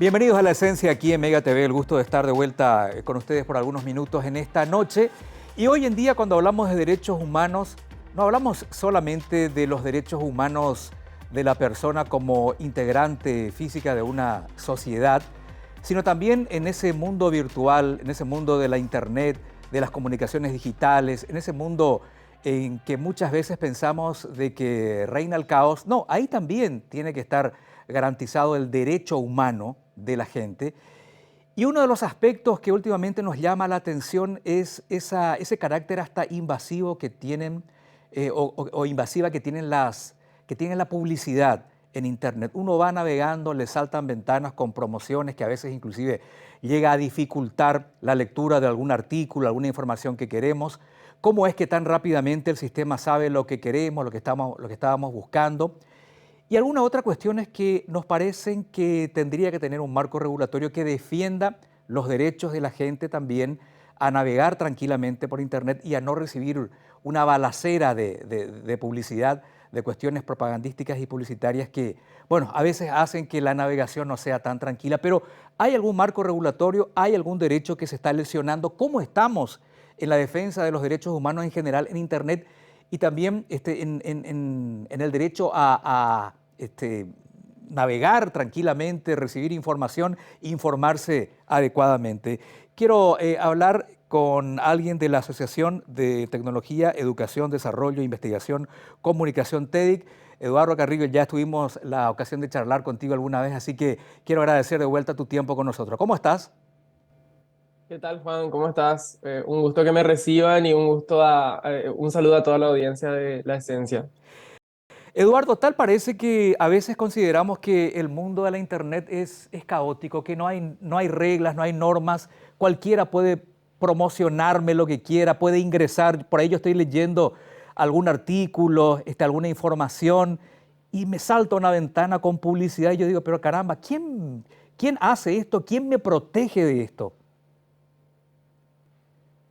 Bienvenidos a La Esencia aquí en Mega TV. El gusto de estar de vuelta con ustedes por algunos minutos en esta noche. Y hoy en día, cuando hablamos de derechos humanos, no hablamos solamente de los derechos humanos de la persona como integrante física de una sociedad, sino también en ese mundo virtual, en ese mundo de la internet, de las comunicaciones digitales, en ese mundo en que muchas veces pensamos de que reina el caos. No, ahí también tiene que estar garantizado el derecho humano de la gente. Y uno de los aspectos que últimamente nos llama la atención es ese carácter hasta invasivo que tienen o invasiva que tienen la publicidad en Internet. Uno va navegando, le saltan ventanas con promociones que a veces inclusive llega a dificultar la lectura de algún artículo, alguna información que queremos. ¿Cómo es que tan rápidamente el sistema sabe lo que queremos, lo que estábamos buscando? Y algunas otras cuestiones que nos parecen que tendría que tener un marco regulatorio que defienda los derechos de la gente también a navegar tranquilamente por Internet y a no recibir una balacera de publicidad, de cuestiones propagandísticas y publicitarias que, bueno, a veces hacen que la navegación no sea tan tranquila. Pero ¿hay algún marco regulatorio? ¿Hay algún derecho que se está lesionando? ¿Cómo estamos en la defensa de los derechos humanos en general en Internet y también en el derecho a navegar tranquilamente, recibir información, informarse adecuadamente? Quiero hablar con alguien de la Asociación de Tecnología, Educación, Desarrollo, Investigación, Comunicación TEDIC. Eduardo Carrillo, ya tuvimos la ocasión de charlar contigo alguna vez, así que quiero agradecer de vuelta tu tiempo con nosotros. ¿Cómo estás? ¿Qué tal, Juan? ¿Cómo estás? Un gusto que me reciban y un saludo a toda la audiencia de La Esencia. Eduardo, tal parece que a veces consideramos que el mundo de la Internet es caótico, que no hay reglas, no hay normas, cualquiera puede promocionarme lo que quiera, puede ingresar, por ahí yo estoy leyendo algún artículo, alguna información y me salta una ventana con publicidad y yo digo, pero caramba, ¿quién hace esto? ¿Quién me protege de esto?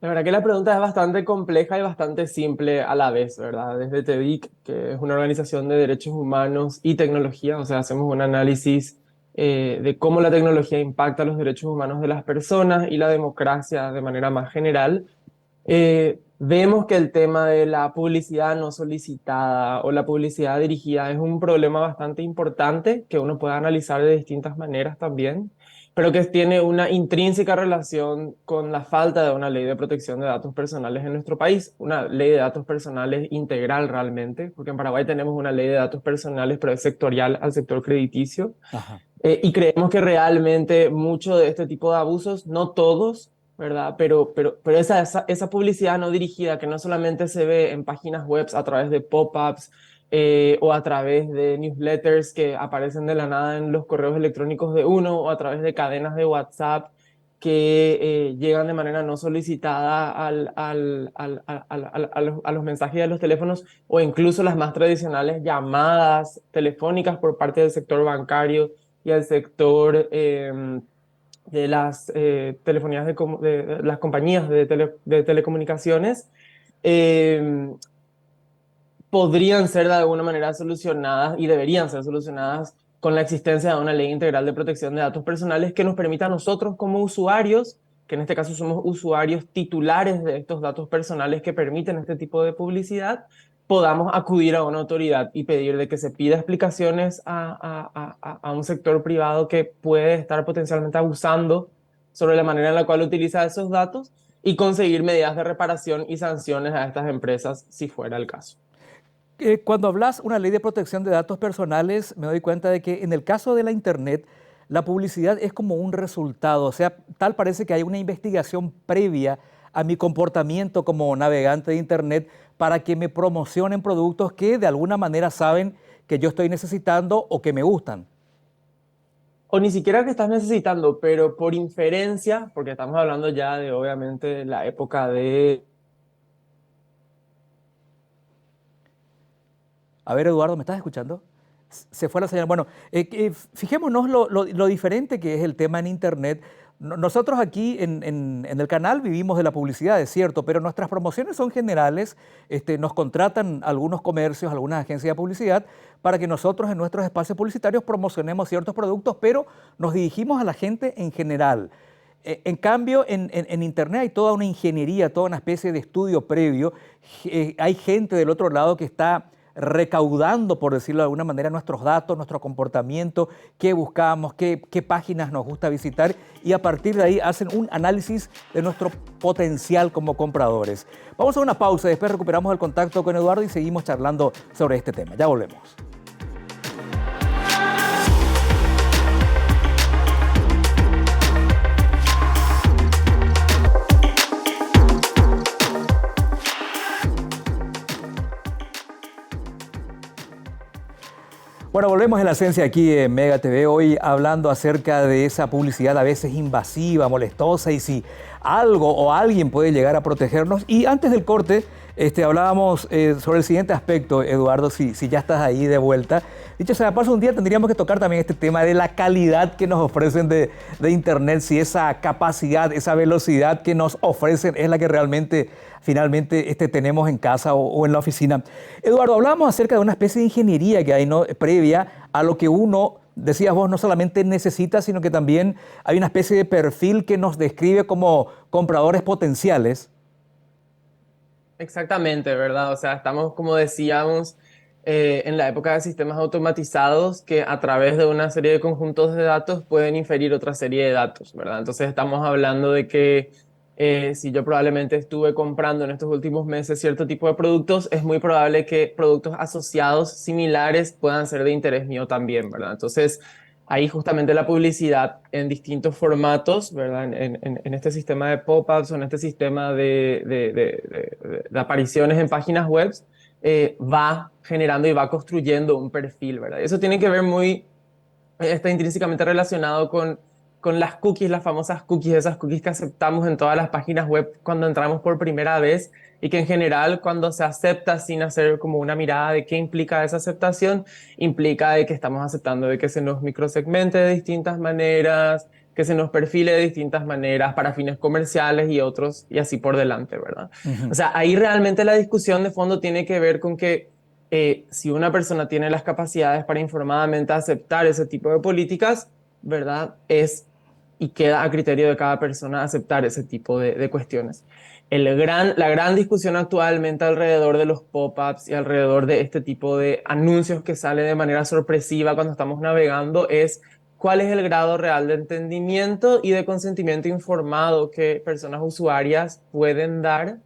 La verdad que la pregunta es bastante compleja y bastante simple a la vez, ¿verdad? Desde TEDIC, que es una organización de derechos humanos y tecnología, o sea, hacemos un análisis de cómo la tecnología impacta los derechos humanos de las personas y la democracia de manera más general. Vemos que el tema de la publicidad no solicitada o la publicidad dirigida es un problema bastante importante que uno puede analizar de distintas maneras también, pero que tiene una intrínseca relación con la falta de una ley de protección de datos personales en nuestro país, una ley de datos personales integral realmente, porque en Paraguay tenemos una ley de datos personales, pero es sectorial al sector crediticio. Ajá. Y creemos que realmente mucho de este tipo de abusos, no todos, ¿verdad? Pero esa publicidad no dirigida, que no solamente se ve en páginas web a través de pop-ups o a través de newsletters que aparecen de la nada en los correos electrónicos de uno o a través de cadenas de WhatsApp que llegan de manera no solicitada a los mensajes de los teléfonos o incluso las más tradicionales llamadas telefónicas por parte del sector bancario y al sector de las telefonías de las compañías de telecomunicaciones, eh, podrían ser de alguna manera solucionadas y deberían ser solucionadas con la existencia de una ley integral de protección de datos personales que nos permita a nosotros como usuarios, que en este caso somos usuarios titulares de estos datos personales que permiten este tipo de publicidad, podamos acudir a una autoridad y pedir de que se pida explicaciones a un sector privado que puede estar potencialmente abusando sobre la manera en la cual utiliza esos datos y conseguir medidas de reparación y sanciones a estas empresas si fuera el caso. Cuando hablas una ley de protección de datos personales, me doy cuenta de que en el caso de la Internet, la publicidad es como un resultado, o sea, tal parece que hay una investigación previa a mi comportamiento como navegante de Internet para que me promocionen productos que de alguna manera saben que yo estoy necesitando o que me gustan. O ni siquiera que estás necesitando, pero por inferencia, porque estamos hablando ya de obviamente la época de... A ver, Eduardo, ¿me estás escuchando? Se fue la señal. Bueno, fijémonos lo diferente que es el tema en Internet, Nosotros aquí en el canal vivimos de la publicidad, es cierto, pero nuestras promociones son generales. Nos contratan algunos comercios, algunas agencias de publicidad para que nosotros en nuestros espacios publicitarios promocionemos ciertos productos, pero nos dirigimos a la gente en general. En cambio, en Internet hay toda una ingeniería, toda una especie de estudio previo. Hay gente del otro lado que está recaudando, por decirlo de alguna manera, nuestros datos, nuestro comportamiento, qué buscamos, qué páginas nos gusta visitar, y a partir de ahí hacen un análisis de nuestro potencial como compradores. Vamos a una pausa, después recuperamos el contacto con Eduardo y seguimos charlando sobre este tema. Ya volvemos. Bueno, volvemos en la esencia aquí en Mega TV, hoy hablando acerca de esa publicidad a veces invasiva, molestosa, y si algo o alguien puede llegar a protegernos. Y antes del corte hablábamos sobre el siguiente aspecto, Eduardo, si ya estás ahí de vuelta. Dicho sea de paso, un día tendríamos que tocar también este tema de la calidad que nos ofrecen de Internet, si esa capacidad, esa velocidad que nos ofrecen es la que realmente finalmente tenemos en casa o en la oficina. Eduardo, hablábamos acerca de una especie de ingeniería que hay, ¿no?, previa a lo que uno, decías vos, no solamente necesita, sino que también hay una especie de perfil que nos describe como compradores potenciales. Exactamente, ¿verdad? O sea, estamos, como decíamos, en la época de sistemas automatizados que a través de una serie de conjuntos de datos pueden inferir otra serie de datos, ¿verdad? Entonces estamos hablando de que si yo probablemente estuve comprando en estos últimos meses cierto tipo de productos, es muy probable que productos asociados similares puedan ser de interés mío también, ¿verdad? Entonces, ahí justamente la publicidad en distintos formatos, ¿verdad? En este sistema de pop-ups o en este sistema de apariciones en páginas web, va generando y va construyendo un perfil, ¿verdad? Eso tiene que ver está intrínsecamente relacionado con las cookies, las famosas cookies, esas cookies que aceptamos en todas las páginas web cuando entramos por primera vez, y que en general cuando se acepta sin hacer como una mirada de qué implica esa aceptación, implica de que estamos aceptando de que se nos microsegmente de distintas maneras, que se nos perfile de distintas maneras para fines comerciales y otros, y así por delante, ¿verdad? O sea, ahí realmente la discusión de fondo tiene que ver con que si una persona tiene las capacidades para informadamente aceptar ese tipo de políticas, ¿verdad? Y queda a criterio de cada persona aceptar ese tipo de cuestiones. La gran discusión actualmente alrededor de los pop-ups y alrededor de este tipo de anuncios que salen de manera sorpresiva cuando estamos navegando es cuál es el grado real de entendimiento y de consentimiento informado que personas usuarias pueden dar,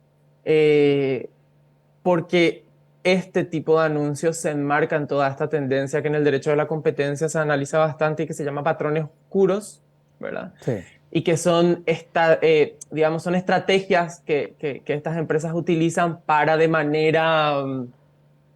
porque este tipo de anuncios se enmarca en toda esta tendencia que en el derecho de la competencia se analiza bastante y que se llama patrones oscuros, ¿verdad? Sí. Y que son, digamos, son estrategias que estas empresas utilizan para de manera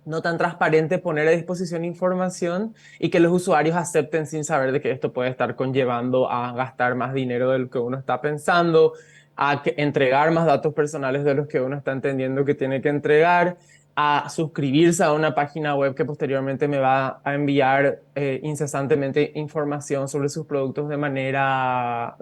no tan transparente poner a disposición información y que los usuarios acepten sin saber de que esto puede estar conllevando a gastar más dinero de lo que uno está pensando, a entregar más datos personales de los que uno está entendiendo que tiene que entregar, a suscribirse a una página web que posteriormente me va a enviar incesantemente información sobre sus productos de manera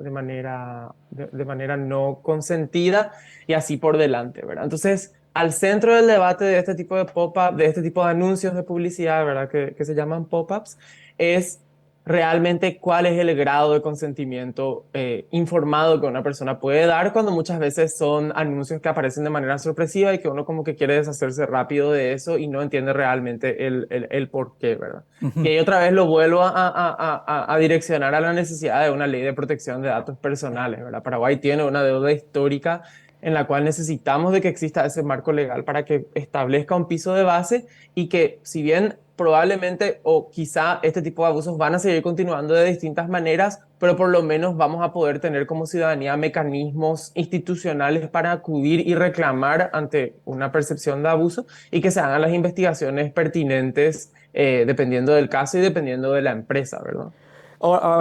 no consentida, y así por delante, ¿verdad? Entonces, al centro del debate de este tipo de pop-up, de este tipo de anuncios de publicidad, ¿verdad? Que se llaman pop-ups, es realmente cuál es el grado de consentimiento informado que una persona puede dar, cuando muchas veces son anuncios que aparecen de manera sorpresiva y que uno como que quiere deshacerse rápido de eso y no entiende realmente el por qué, ¿verdad? Uh-huh. Y ahí otra vez lo vuelvo a direccionar a la necesidad de una ley de protección de datos personales, ¿verdad? Paraguay tiene una deuda histórica en la cual necesitamos de que exista ese marco legal para que establezca un piso de base, y que, si bien probablemente o quizá este tipo de abusos van a seguir continuando de distintas maneras, pero por lo menos vamos a poder tener como ciudadanía mecanismos institucionales para acudir y reclamar ante una percepción de abuso, y que se hagan las investigaciones pertinentes dependiendo del caso y dependiendo de la empresa, ¿verdad?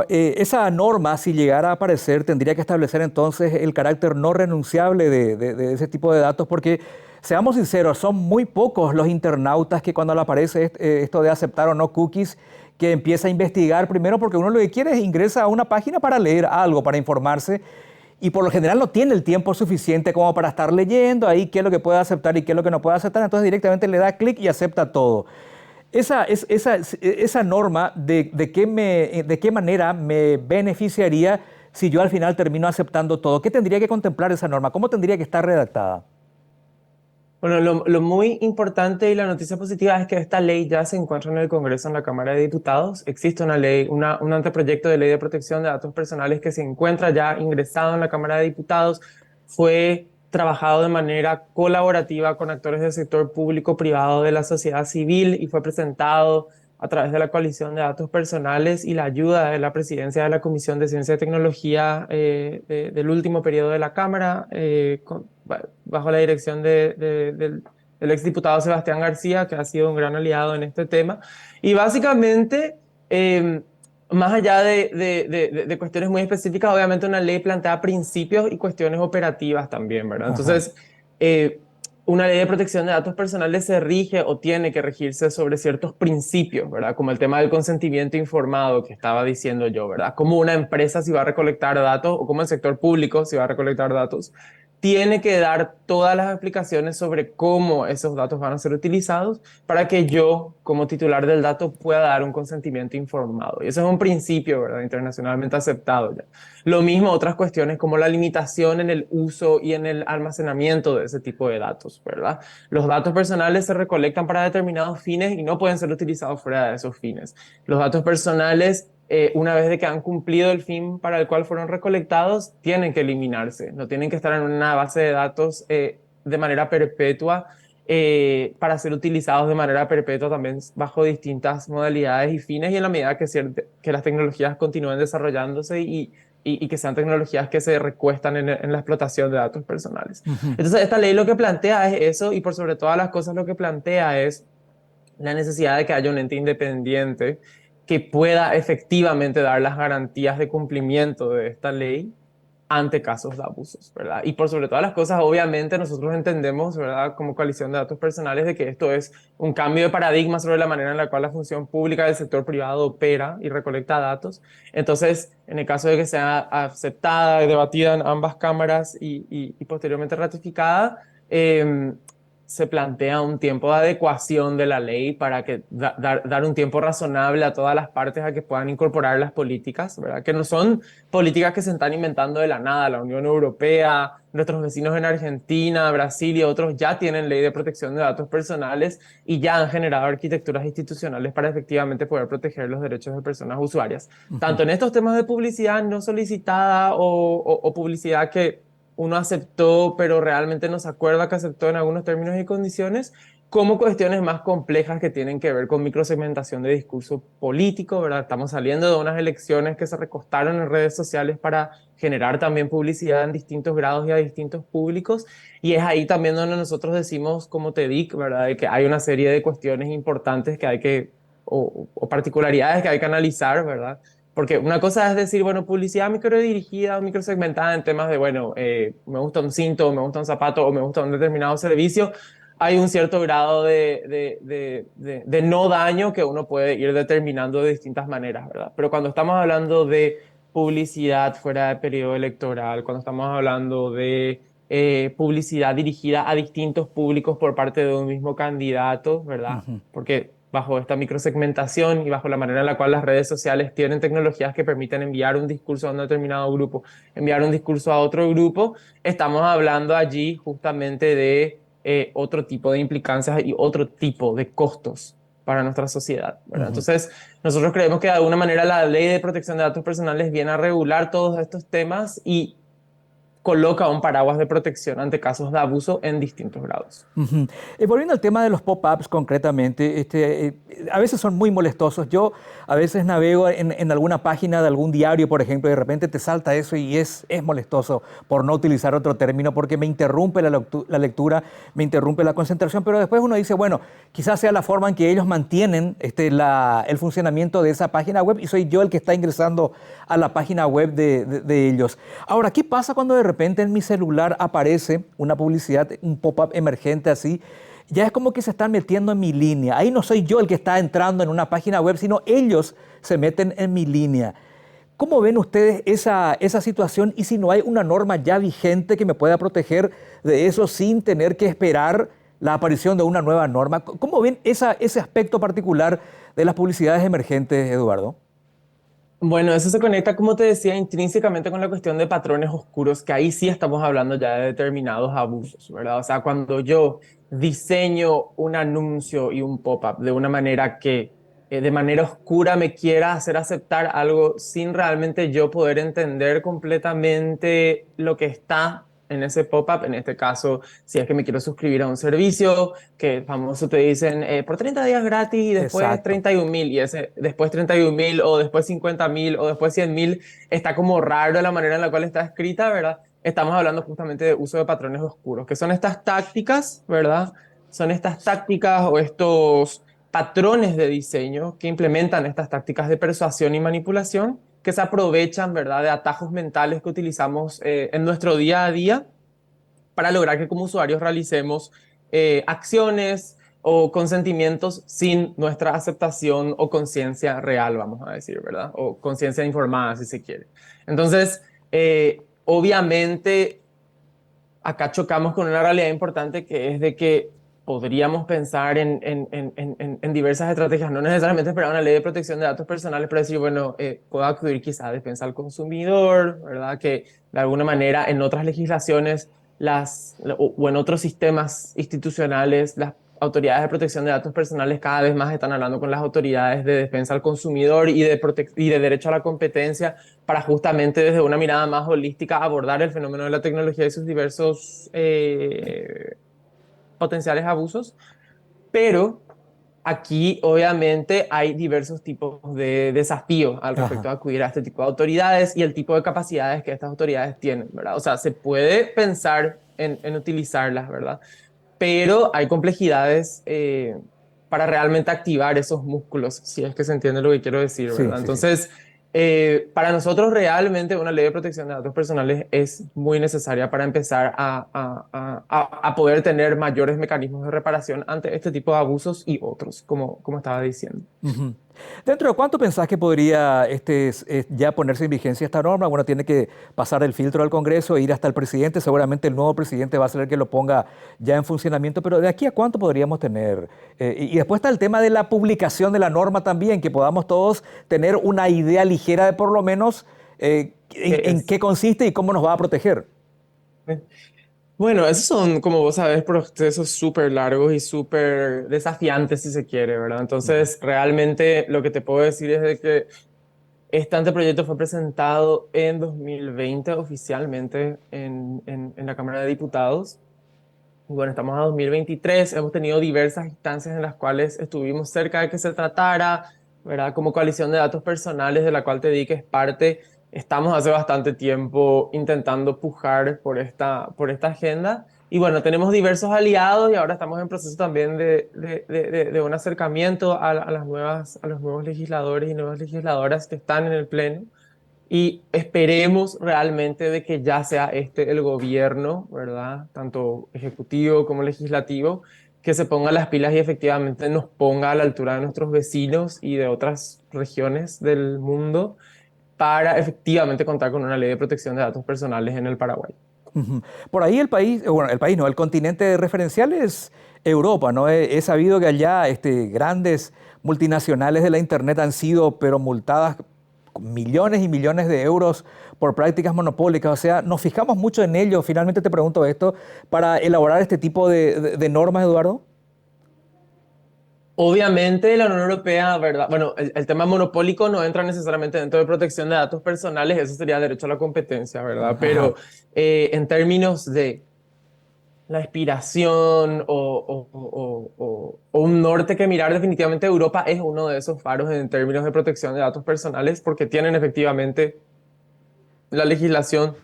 Esa norma, si llegara a aparecer, tendría que establecer entonces el carácter no renunciable de ese tipo de datos, porque, seamos sinceros, son muy pocos los internautas que cuando le aparece esto de aceptar o no cookies, que empieza a investigar primero, porque uno lo que quiere es ingresa a una página para leer algo, para informarse, y por lo general no tiene el tiempo suficiente como para estar leyendo ahí qué es lo que puede aceptar y qué es lo que no puede aceptar, entonces directamente le da clic y acepta todo. Esa norma, ¿de qué manera me beneficiaría si yo al final termino aceptando todo? ¿Qué tendría que contemplar esa norma? ¿Cómo tendría que estar redactada? Bueno, lo muy importante y la noticia positiva es que esta ley ya se encuentra en el Congreso, en la Cámara de Diputados. Existe una ley, un anteproyecto de ley de protección de datos personales que se encuentra ya ingresado en la Cámara de Diputados. Fue trabajado de manera colaborativa con actores del sector público, privado, de la sociedad civil y fue presentado a través de la coalición de datos personales y la ayuda de la presidencia de la Comisión de Ciencia y Tecnología del último periodo de la Cámara, bajo la dirección del exdiputado Sebastián García, que ha sido un gran aliado en este tema. Y básicamente, más allá de cuestiones muy específicas, obviamente una ley plantea principios y cuestiones operativas también, ¿verdad? Ajá. Entonces, una ley de protección de datos personales se rige o tiene que regirse sobre ciertos principios, ¿verdad? Como el tema del consentimiento informado que estaba diciendo yo, ¿verdad? Como una empresa si va a recolectar datos o como el sector público si va a recolectar datos, tiene que dar todas las explicaciones sobre cómo esos datos van a ser utilizados para que yo, como titular del dato, pueda dar un consentimiento informado. Y eso es un principio, ¿verdad? Internacionalmente aceptado ya. Lo mismo otras cuestiones como la limitación en el uso y en el almacenamiento de ese tipo de datos, ¿verdad? Los datos personales se recolectan para determinados fines y no pueden ser utilizados fuera de esos fines. Los datos personales una vez de que han cumplido el fin para el cual fueron recolectados, tienen que eliminarse, no tienen que estar en una base de datos de manera perpetua para ser utilizados de manera perpetua también bajo distintas modalidades y fines y en la medida que las tecnologías continúen desarrollándose y que sean tecnologías que se recuestan en la explotación de datos personales. Ujú. Entonces, esta ley lo que plantea es eso y por sobre todas las cosas lo que plantea es la necesidad de que haya un ente independiente que pueda efectivamente dar las garantías de cumplimiento de esta ley ante casos de abusos, ¿verdad? Y por sobre todas las cosas, obviamente nosotros entendemos, ¿verdad? Como coalición de datos personales, de que esto es un cambio de paradigma sobre la manera en la cual la función pública del sector privado opera y recolecta datos. Entonces, en el caso de que sea aceptada y debatida en ambas cámaras y posteriormente ratificada, se plantea un tiempo de adecuación de la ley para que dar un tiempo razonable a todas las partes a que puedan incorporar las políticas, ¿verdad? Que no son políticas que se están inventando de la nada. La Unión Europea, nuestros vecinos en Argentina, Brasil y otros ya tienen ley de protección de datos personales y ya han generado arquitecturas institucionales para efectivamente poder proteger los derechos de personas usuarias. Ujú. Tanto en estos temas de publicidad no solicitada o publicidad que uno aceptó, pero realmente no se acuerda que aceptó en algunos términos y condiciones, como cuestiones más complejas que tienen que ver con microsegmentación de discurso político, ¿verdad? Estamos saliendo de unas elecciones que se recostaron en redes sociales para generar también publicidad en distintos grados y a distintos públicos, y es ahí también donde nosotros decimos, como te digo, ¿verdad? De que hay una serie de cuestiones importantes que hay que, o particularidades que hay que analizar, ¿verdad? Porque una cosa es decir, bueno, publicidad microdirigida o microsegmentada en temas de, bueno, me gusta un cinto, me gusta un zapato o me gusta un determinado servicio. Hay un cierto grado de no daño que uno puede ir determinando de distintas maneras, ¿verdad? Pero cuando estamos hablando de publicidad fuera de periodo electoral, cuando estamos hablando de publicidad dirigida a distintos públicos por parte de un mismo candidato, ¿verdad? Ujú. Porque bajo esta microsegmentación y bajo la manera en la cual las redes sociales tienen tecnologías que permiten enviar un discurso a un determinado grupo, enviar un discurso a otro grupo, estamos hablando allí justamente de otro tipo de implicancias y otro tipo de costos para nuestra sociedad, ¿verdad? Ujú. Entonces, nosotros creemos que de alguna manera la ley de protección de datos personales viene a regular todos estos temas y coloca un paraguas de protección ante casos de abuso en distintos grados. Ujú. Volviendo al tema de los pop-ups concretamente, a veces son muy molestosos. Yo a veces navego en alguna página de algún diario, por ejemplo, y de repente te salta eso y es molestoso, por no utilizar otro término, porque me interrumpe la lectura, me interrumpe la concentración, pero después uno dice, bueno, quizás sea la forma en que ellos mantienen el funcionamiento de esa página web y soy yo el que está ingresando a la página web de ellos. Ahora, ¿qué pasa cuando de repente en mi celular aparece una publicidad, un pop-up emergente así, ya es como que se están metiendo en mi línea. Ahí no soy yo el que está entrando en una página web, sino ellos se meten en mi línea. ¿Cómo ven ustedes esa situación y si no hay una norma ya vigente que me pueda proteger de eso sin tener que esperar la aparición de una nueva norma? ¿Cómo ven ese aspecto particular de las publicidades emergentes, Eduardo? Bueno, eso se conecta, como te decía, intrínsecamente con la cuestión de patrones oscuros, que ahí sí estamos hablando ya de determinados abusos, ¿verdad? O sea, cuando yo diseño un anuncio y un pop-up de una manera que de manera oscura me quiera hacer aceptar algo sin realmente yo poder entender completamente lo que está en ese pop-up, en este caso, si es que me quiero suscribir a un servicio, que famoso te dicen por 30 días gratis y después Exacto. 31.000 y ese después 31.000 o después 50.000 o después 100.000 está como raro la manera en la cual está escrita, ¿verdad? Estamos hablando justamente de uso de patrones oscuros, que son estas tácticas, ¿verdad? Son estas tácticas o estos patrones de diseño que implementan estas tácticas de persuasión y manipulación que se aprovechan, ¿verdad?, de atajos mentales que utilizamos en nuestro día a día para lograr que como usuarios realicemos acciones o consentimientos sin nuestra aceptación o conciencia real, vamos a decir, ¿verdad? O conciencia informada, si se quiere. Entonces, obviamente, acá chocamos con una realidad importante que es de que podríamos pensar en diversas estrategias, no necesariamente esperar una ley de protección de datos personales para decir, bueno, puedo acudir quizá a defensa al consumidor, ¿verdad? Que de alguna manera en otras legislaciones o en otros sistemas institucionales, las autoridades de protección de datos personales cada vez más están hablando con las autoridades de defensa al consumidor y de derecho a la competencia para justamente desde una mirada más holística abordar el fenómeno de la tecnología y sus diversos potenciales abusos, pero aquí obviamente hay diversos tipos de desafíos al respecto Ajá. de acudir a este tipo de autoridades y el tipo de capacidades que estas autoridades tienen, ¿verdad? O sea, se puede pensar en utilizarlas, ¿verdad? Pero hay complejidades para realmente activar esos músculos, si es que se entiende lo que quiero decir, Sí, ¿verdad? sí, sí. Entonces, para nosotros realmente una ley de protección de datos personales es muy necesaria para empezar a poder tener mayores mecanismos de reparación ante este tipo de abusos y otros, como estaba diciendo. Ujú. ¿Dentro de cuánto pensás que podría ya ponerse en vigencia esta norma? Bueno, tiene que pasar el filtro al Congreso e ir hasta el presidente. Seguramente el nuevo presidente va a ser el que lo ponga ya en funcionamiento, pero ¿de aquí a cuánto podríamos tener? Y después está el tema de la publicación de la norma también, que podamos todos tener una idea ligera de por lo menos en Es, qué consiste y cómo nos va a proteger. Bueno, esos son, como vos sabés, procesos súper largos y súper desafiantes, si se quiere, ¿verdad? Ujú. Entonces, realmente lo que te puedo decir es de que este anteproyecto fue presentado en 2020 oficialmente en la Cámara de Diputados. Y bueno, estamos a 2023, hemos tenido diversas instancias en las cuales estuvimos cerca de que se tratara, ¿verdad? Como coalición de datos personales, de la cual te di que es parte, estamos hace bastante tiempo intentando pujar por esta agenda. Y bueno, tenemos diversos aliados y ahora estamos en proceso también de un acercamiento a los nuevos legisladores y nuevas legisladoras que están en el Pleno y esperemos realmente de que ya sea este el gobierno, ¿verdad? Tanto ejecutivo como legislativo, que se ponga las pilas y efectivamente nos ponga a la altura de nuestros vecinos y de otras regiones del mundo para efectivamente contar con una ley de protección de datos personales en el Paraguay. Ujú. Por ahí el país, bueno, el país no, el continente referencial es Europa, ¿no? He sabido que allá grandes multinacionales de la Internet han sido, pero multadas con millones y millones de euros por prácticas monopólicas. O sea, nos fijamos mucho en ello. Finalmente te pregunto esto, para elaborar este tipo de normas, Eduardo. Obviamente la Unión Europea, ¿verdad? Bueno, el tema monopólico no entra necesariamente dentro de protección de datos personales, eso sería derecho a la competencia, ¿verdad? Pero Ajá. en términos de la inspiración o un norte que mirar, definitivamente Europa es uno de esos faros en términos de protección de datos personales porque tienen efectivamente la legislación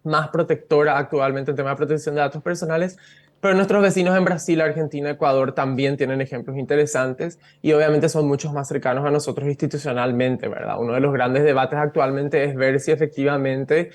más protectora actualmente en tema de protección de datos personales, pero nuestros vecinos en Brasil, Argentina, Ecuador también tienen ejemplos interesantes y obviamente son muchos más cercanos a nosotros institucionalmente, ¿verdad? Uno de los grandes debates actualmente es ver si efectivamente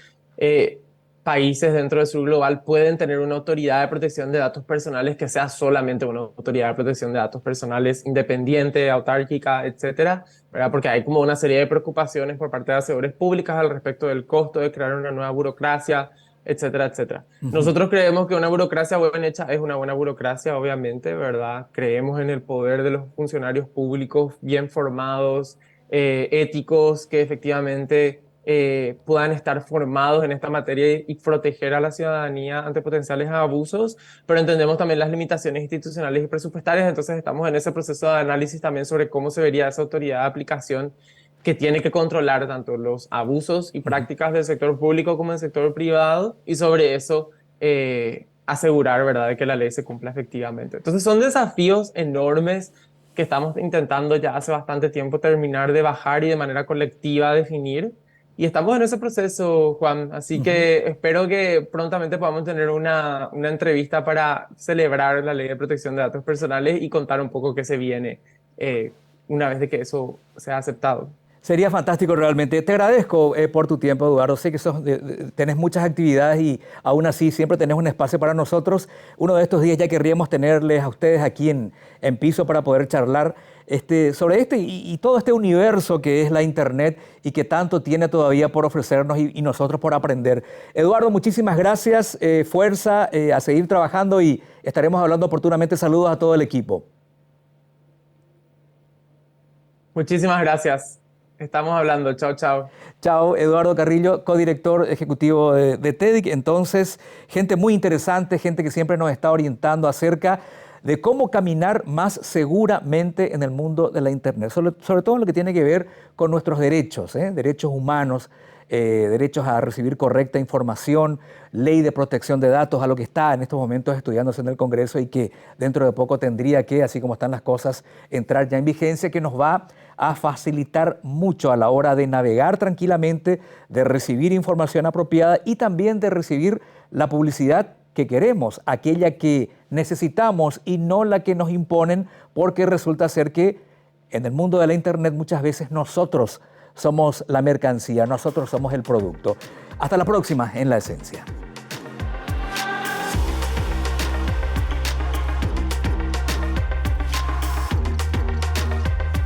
países dentro del sur global pueden tener una autoridad de protección de datos personales que sea solamente una autoridad de protección de datos personales independiente, autárquica, etcétera, ¿verdad? Porque hay como una serie de preocupaciones por parte de las seguridades públicas al respecto del costo de crear una nueva burocracia, etcétera, etcétera. Ujú. Nosotros creemos que una burocracia bien hecha es una buena burocracia, obviamente, ¿verdad? Creemos en el poder de los funcionarios públicos bien formados, éticos, que efectivamente puedan estar formados en esta materia y proteger a la ciudadanía ante potenciales abusos, pero entendemos también las limitaciones institucionales y presupuestarias, entonces estamos en ese proceso de análisis también sobre cómo se vería esa autoridad de aplicación que tiene que controlar tanto los abusos y Ujú. prácticas del sector público como del sector privado y sobre eso asegurar, ¿verdad?, de que la ley se cumpla efectivamente. Entonces son desafíos enormes que estamos intentando ya hace bastante tiempo terminar de bajar y de manera colectiva definir. Y estamos en ese proceso, Juan, así Ujú. que espero que prontamente podamos tener una entrevista para celebrar la Ley de Protección de Datos Personales y contar un poco qué se viene eh, una vez de que eso sea aceptado. Sería fantástico realmente. Te agradezco por tu tiempo, Eduardo. Sé que tenés muchas actividades y aún así siempre tenés un espacio para nosotros. Uno de estos días ya querríamos tenerles a ustedes aquí en piso para poder charlar sobre y todo este universo que es la Internet y que tanto tiene todavía por ofrecernos y nosotros por aprender. Eduardo, muchísimas gracias. Fuerza a seguir trabajando y estaremos hablando oportunamente. Saludos a todo el equipo. Muchísimas gracias. Estamos hablando. Chao, chao. Chao, Eduardo Carrillo, codirector ejecutivo de TEDIC. Entonces, gente muy interesante, gente que siempre nos está orientando acerca de cómo caminar más seguramente en el mundo de la Internet, sobre todo en lo que tiene que ver con nuestros derechos, derechos humanos, derechos a recibir correcta información, ley de protección de datos, a lo que está en estos momentos estudiándose en el Congreso y que dentro de poco tendría que, así como están las cosas, entrar ya en vigencia, que nos va a facilitar mucho a la hora de navegar tranquilamente, de recibir información apropiada y también de recibir la publicidad que queremos, aquella que necesitamos y no la que nos imponen, porque resulta ser que en el mundo de la Internet muchas veces nosotros somos la mercancía, nosotros somos el producto. Hasta la próxima en La Esencia.